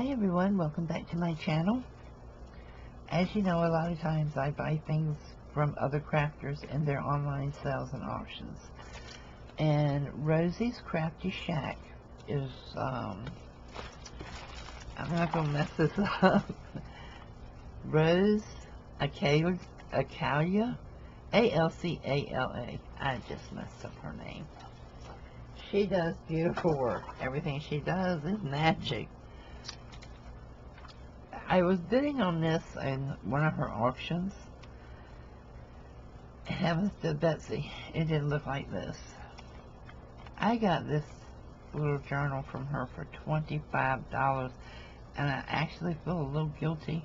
Hi everyone, welcome back to my channel. As you know, a lot of times I buy things from other crafters in their online sales and auctions. And Rosies Crafty Shack is, I'm not going to mess this up. Rose Alcala, A-L-C-A-L-A. I just messed up her name. She does beautiful work. Everything she does is magic. I was bidding on this in one of her auctions. Heavens to Betsy, it didn't look like this. I got this little journal from her for $25, and I actually feel a little guilty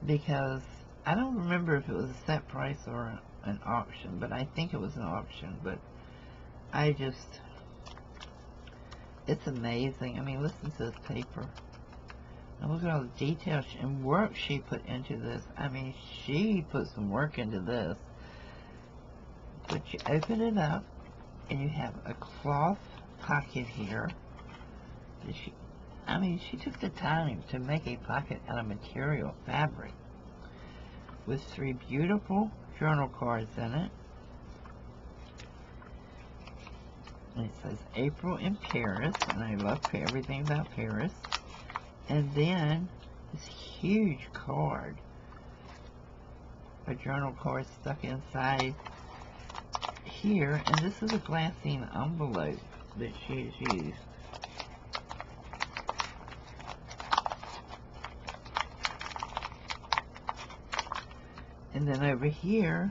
because I don't remember if it was a set price or an auction, but I think it was an auction. But it's amazing. I mean, listen to this paper. And look at all the details and work she put into this. I mean, she put some work into this. But you open it up, and you have a cloth pocket here. She took the time to make a pocket out of material fabric with 3 beautiful journal cards in it. And it says April in Paris, and I love everything about Paris. And then this huge card, a journal card stuck inside here, and this is a glassine envelope that she has used. And then over here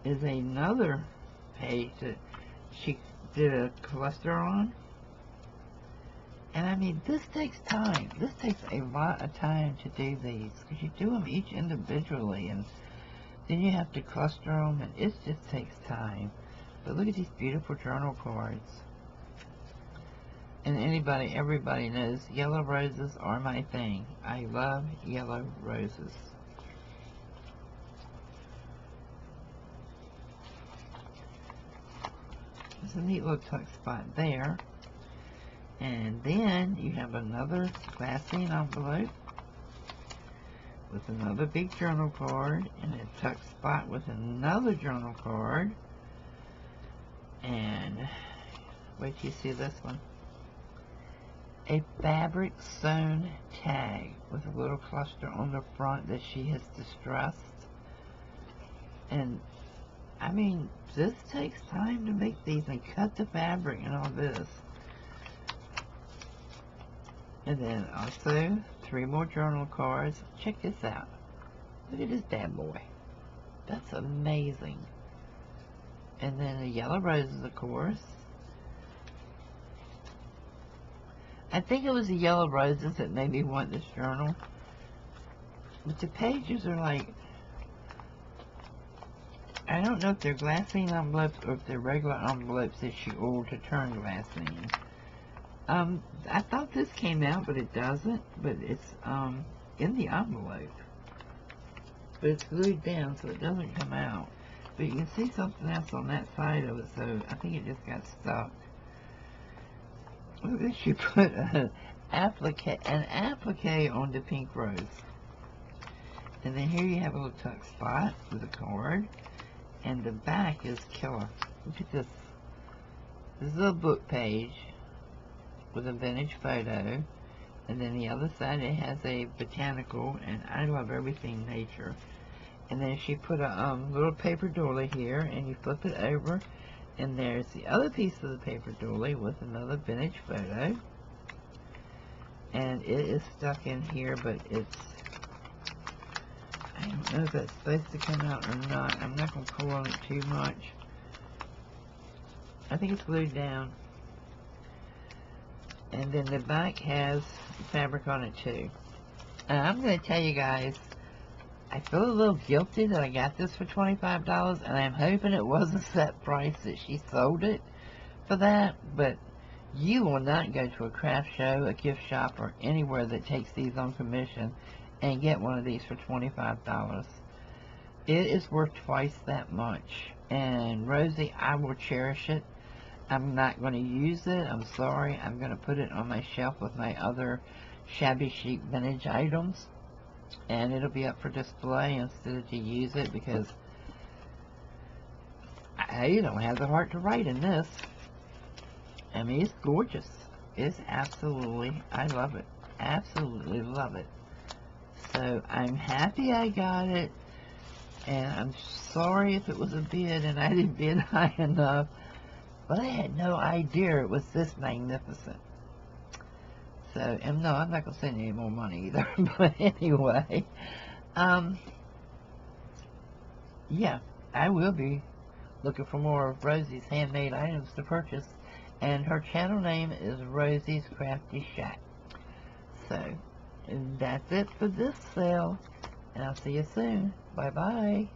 is another page that she did a cluster on. And I mean, this takes time. This takes a lot of time to do these, because you do them each individually, and then you have to cluster them, and it just takes time. But look at these beautiful journal cards. And everybody knows yellow roses are my thing. I love yellow roses. There's a neat little tuck spot there. And then you have another glassine envelope with another big journal card and a tuck spot with another journal card. And wait till you see this one. A fabric sewn tag with a little cluster on the front that she has distressed. And I mean, this takes time to make these and cut the fabric and all this. And then also 3 more journal cards. Check this out. Look at this bad boy. That's amazing. And then the yellow roses, of course. I think it was the yellow roses that made me want this journal. But the pages are like, I don't know if they're glassine envelopes or if they're regular envelopes that she oiled to turn glassine. I thought this came out, but it doesn't. But it's in the envelope. But it's glued down, so it doesn't come out. But you can see something else on that side of it, so I think it just got stuck. Look at this, she put an applique on the pink rose. And then here you have a little tuck spot with a card. And the back is killer. Look at this. This is a book page with a vintage photo, and then the other side it has a botanical, and I love everything nature. And then she put a little paper doily here, and you flip it over, and there's the other piece of the paper doily with another vintage photo, and it is stuck in here, but it's, I don't know if it's supposed to come out or not. I'm not going to pull on it too much. I think it's glued down. And then the back has fabric on it too. And I'm going to tell you guys, I feel a little guilty that I got this for $25, and I'm hoping it was a set price that she sold it for that. But you will not go to a craft show, a gift shop, or anywhere that takes these on commission and get one of these for $25. It is worth twice that much. And Rosie, I will cherish it. I'm not going to use it. I'm sorry. I'm going to put it on my shelf with my other shabby chic vintage items. And it'll be up for display instead of to use it because I don't have the heart to write in this. I mean, it's gorgeous. It's absolutely, I love it. Absolutely love it. So I'm happy I got it. And I'm sorry if it was a bid and I didn't bid high enough. But I had no idea it was this magnificent. So, and no, I'm not going to send you any more money either. But anyway, yeah, I will be looking for more of Rosie's handmade items to purchase. And her channel name is Rosies Crafty Shack. So, that's it for this sale. And I'll see you soon. Bye-bye.